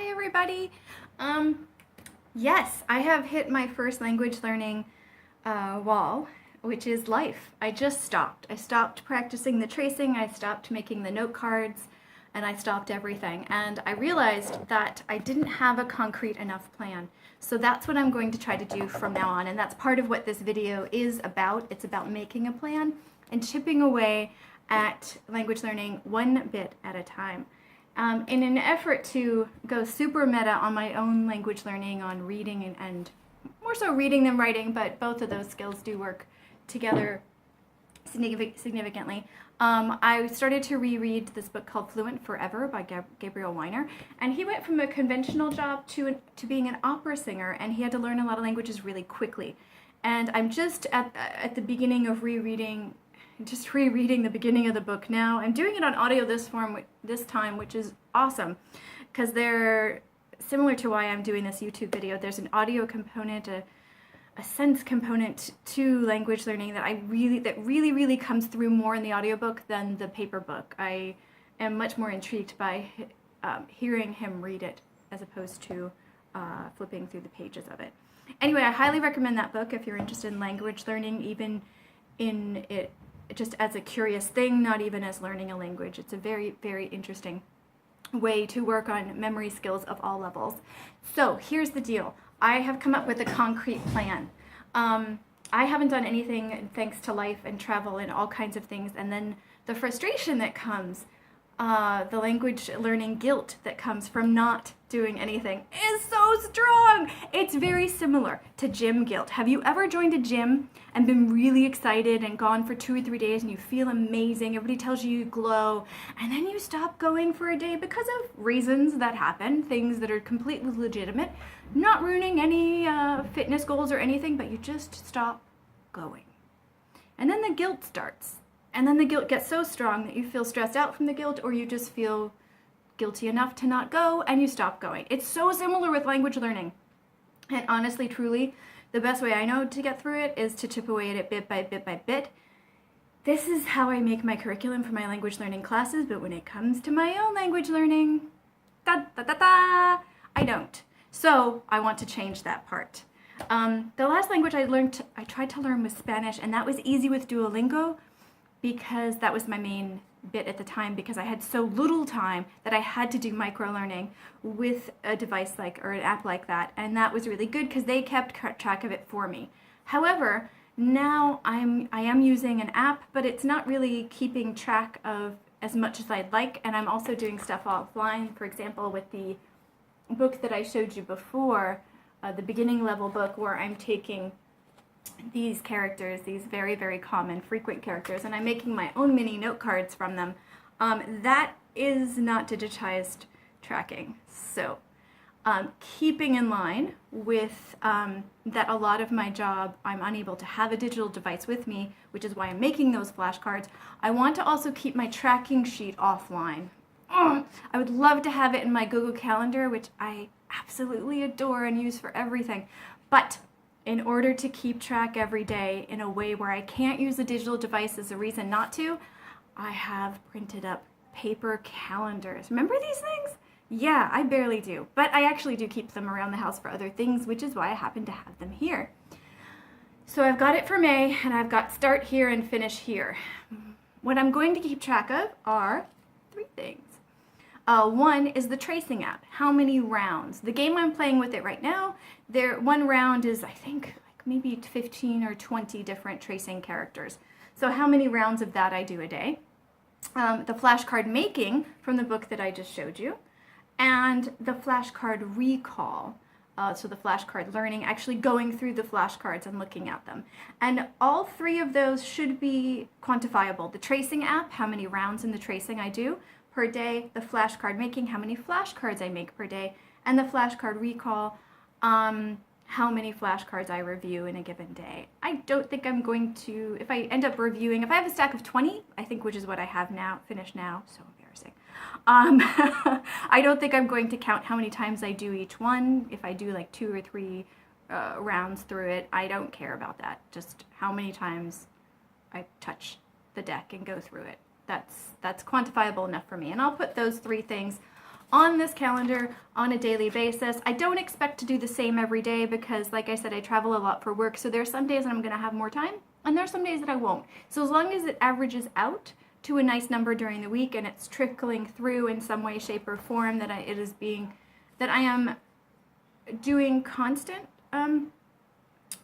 Hi everybody. Yes, I have hit my first language learning wall, which is life. I just stopped. I stopped practicing the tracing, I stopped making the note cards, and I stopped everything. And I realized that I didn't have a concrete enough plan. So that's what I'm going to try to do from now on, and that's part of what this video is about. It's about making a plan and chipping away at language learning one bit at a time. In an effort to go super meta on my own language learning, on reading and more so reading than writing, but both of those skills do work together significantly. I started to reread this book called Fluent Forever by Gabriel Weiner, and he went from a conventional job to being an opera singer, and he had to learn a lot of languages really quickly. And I'm just at the beginning of rereading the beginning of the book now. I'm doing it on audio this time, which is awesome, because they're similar to why I'm doing this YouTube video. There's an audio component, a sense component to language learning that really comes through more in the audiobook than the paper book. I am much more intrigued by hearing him read it as opposed to flipping through the pages of it. Anyway, I highly recommend that book if you're interested in language learning, even in it just as a curious thing, not even as learning a language. It's a very, very interesting way to work on memory skills of all levels. So here's the deal. I have come up with a concrete plan. I haven't done anything thanks to life and travel and all kinds of things, and then the frustration that comes, the language learning guilt that comes from not doing anything is so strong. It's very similar to gym guilt. Have you ever joined a gym and been really excited and gone for 2 or 3 days and you feel amazing, everybody tells you you glow, and then you stop going for a day because of reasons that happen, things that are completely legitimate, not ruining any fitness goals or anything, but you just stop going. And then the guilt starts. And then the guilt gets so strong that you feel stressed out from the guilt, or you just feel guilty enough to not go and you stop going. It's so similar with language learning. And honestly, truly, the best way I know to get through it is to chip away at it bit by bit by bit. This is how I make my curriculum for my language learning classes, but when it comes to my own language learning, I don't. So I want to change that part. The last language I tried to learn was Spanish, and that was easy with Duolingo, because that was my main bit at the time, because I had so little time that I had to do micro-learning with a device or an app like that, and that was really good because they kept track of it for me. However, now I am using an app, but it's not really keeping track of as much as I'd like, and I'm also doing stuff offline. For example, with the book that I showed you before, the beginning level book, where I'm taking these characters, these very, very common, frequent characters, and I'm making my own mini note cards from them. That is not digitized tracking. So keeping in line with that a lot of my job, I'm unable to have a digital device with me, which is why I'm making those flashcards. I want to also keep my tracking sheet offline. I would love to have it in my Google Calendar, which I absolutely adore and use for everything. But in order to keep track every day in a way where I can't use a digital device as a reason not to, I have printed up paper calendars. Remember these things? Yeah, I barely do, but I actually do keep them around the house for other things, which is why I happen to have them here. So I've got it for May, and I've got start here and finish here. What I'm going to keep track of are 3 things. One is the tracing app. How many rounds? The game I'm playing with it right now, one round is, I think, maybe 15 or 20 different tracing characters. So how many rounds of that I do a day. The flashcard making from the book that I just showed you, and the flashcard recall. So the flashcard learning, actually going through the flashcards and looking at them. And all 3 of those should be quantifiable. The tracing app, how many rounds in the tracing I do per day, the flashcard making, how many flashcards I make per day, and the flashcard recall, how many flashcards I review in a given day. I don't think I'm going to, if I end up reviewing, if I have a stack of 20, I think, which is what I have now, finished now, so embarrassing. I don't think I'm going to count how many times I do each one. If I do 2 or 3 rounds through it, I don't care about that. Just how many times I touch the deck and go through it. That's quantifiable enough for me. And I'll put those 3 things on this calendar on a daily basis. I don't expect to do the same every day because, like I said, I travel a lot for work, so there's some days that I'm going to have more time, and there's some days that I won't. So as long as it averages out to a nice number during the week and it's trickling through in some way, shape, or form that I am doing constant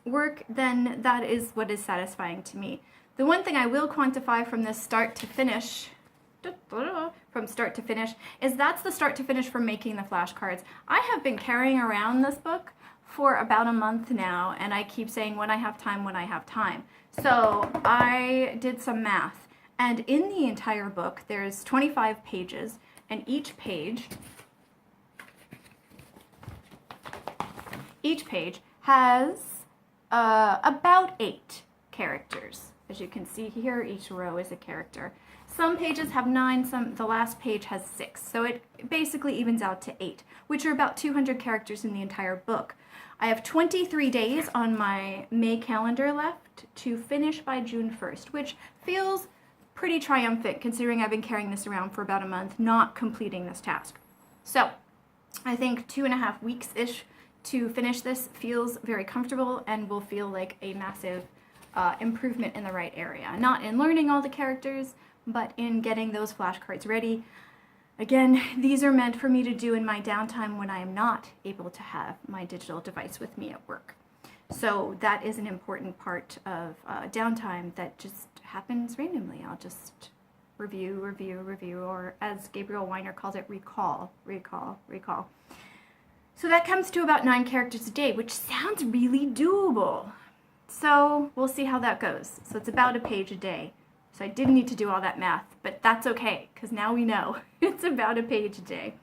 work, then that is what is satisfying to me. The one thing I will quantify from this start to finish, is that's the start to finish for making the flashcards. I have been carrying around this book for about a month now, and I keep saying when I have time, when I have time. So I did some math, and in the entire book, there's 25 pages, and each page has about 8 characters. As you can see here, each row is a character. Some pages have 9, the last page has 6. So it basically evens out to 8, which are about 200 characters in the entire book. I have 23 days on my May calendar left to finish by June 1st, which feels pretty triumphant considering I've been carrying this around for about a month, not completing this task. So I think 2.5 weeks-ish to finish this feels very comfortable and will feel like a massive improvement in the right area. Not in learning all the characters, but in getting those flashcards ready. Again, these are meant for me to do in my downtime when I am not able to have my digital device with me at work. So that is an important part of downtime that just happens randomly. I'll just review, or as Gabriel Weiner calls it, recall. So that comes to about 9 characters a day, which sounds really doable. So we'll see how that goes. So it's about a page a day. So I didn't need to do all that math, but that's okay, because now we know it's about a page a day,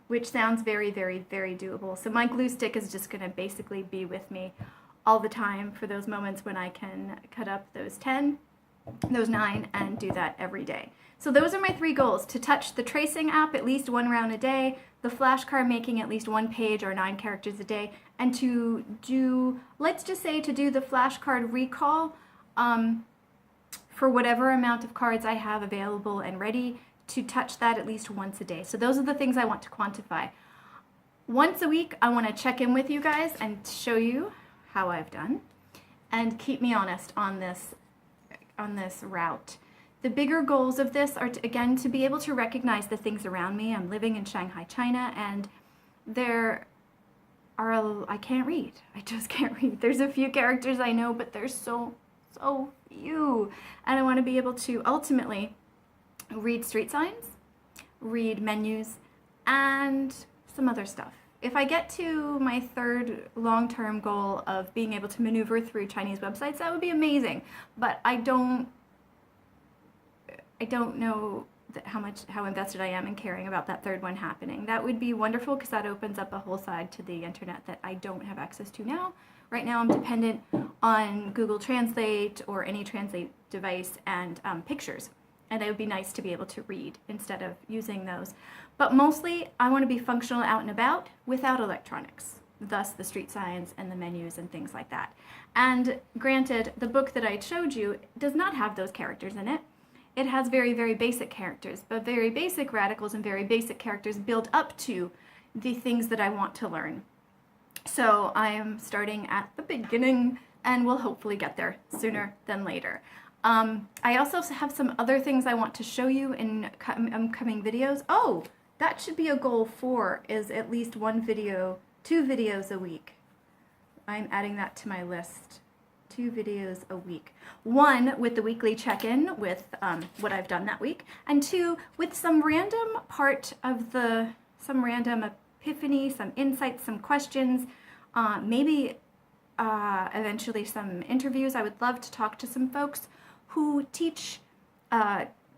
which sounds very, very, very doable. So my glue stick is just going to basically be with me all the time for those moments when I can cut up those 9, and do that every day. So those are my 3 goals: to touch the tracing app at least 1 round a day, the flashcard making at least 1 page or 9 characters a day, and to do, let's just say, to do the flashcard recall for whatever amount of cards I have available and ready, to touch that at least once a day. So those are the things I want to quantify. Once a week, I want to check in with you guys and show you how I've done and keep me honest on this route. The bigger goals of this are, again, to be able to recognize the things around me. I'm living in Shanghai, China, and I can't read. I just can't read. There's a few characters I know, but there's so few. And I want to be able to ultimately read street signs, read menus, and some other stuff. If I get to my 3rd long-term goal of being able to maneuver through Chinese websites, that would be amazing. But I don't know how invested I am in caring about that 3rd one happening. That would be wonderful because that opens up a whole side to the internet that I don't have access to now. Right now I'm dependent on Google Translate or any translate device and pictures. And it would be nice to be able to read instead of using those. But mostly I want to be functional out and about without electronics. Thus the street signs and the menus and things like that. And granted, the book that I showed you does not have those characters in it. It has very, very basic characters, but very basic radicals and very basic characters build up to the things that I want to learn. So I am starting at the beginning and will hopefully get there sooner than later. I also have some other things I want to show you in upcoming videos. Oh, that should be a goal 4, is at least 2 videos a week. I'm adding that to my list. 2 videos a week. 1 with the weekly check-in with what I've done that week, and 2 with some random some random epiphany, some insights, some questions, maybe eventually some interviews. I would love to talk to some folks who teach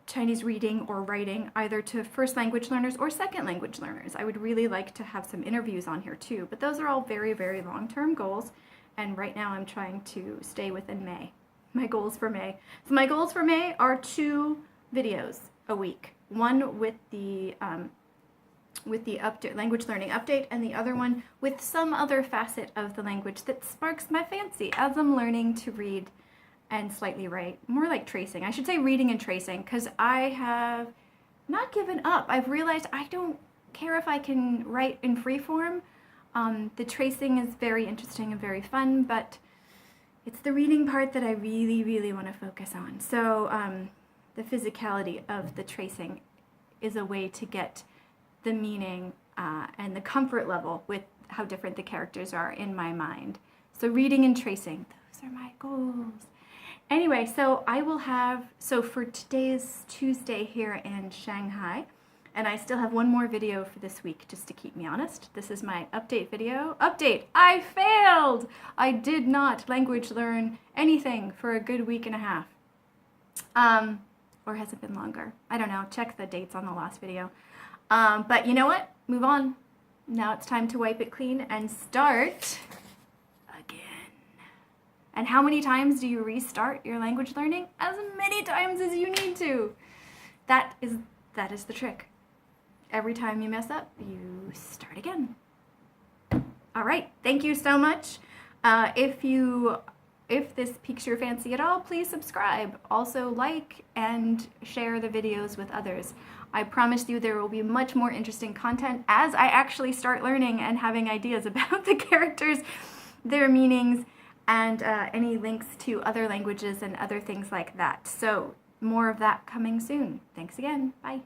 Chinese reading or writing either to first language learners or second language learners. I would really like to have some interviews on here too, but those are all very, very long-term goals. And right now I'm trying to stay within May. My goals for May. So my goals for May are 2 videos a week. One with the language learning update, and the other one with some other facet of the language that sparks my fancy as I'm learning to read and slightly write. More like tracing. I should say reading and tracing, because I have not given up. I've realized I don't care if I can write in free form. The tracing is very interesting and very fun, but it's the reading part that I really, really want to focus on. So the physicality of the tracing is a way to get the meaning and the comfort level with how different the characters are in my mind. So reading and tracing, those are my goals. Anyway, so for today's Tuesday here in Shanghai, and I still have one more video for this week just to keep me honest. This is my update video. Update! I failed! I did not language learn anything for a good week and a half. Or has it been longer? I don't know. Check the dates on the last video. But you know what? Move on. Now it's time to wipe it clean and start again. And how many times do you restart your language learning? As many times as you need to. That is the trick. Every time you mess up, you start again. All right, thank you so much. If this piques your fancy at all, please subscribe. Also like and share the videos with others. I promise you there will be much more interesting content as I actually start learning and having ideas about the characters, their meanings, and any links to other languages and other things like that. So more of that coming soon. Thanks again. Bye.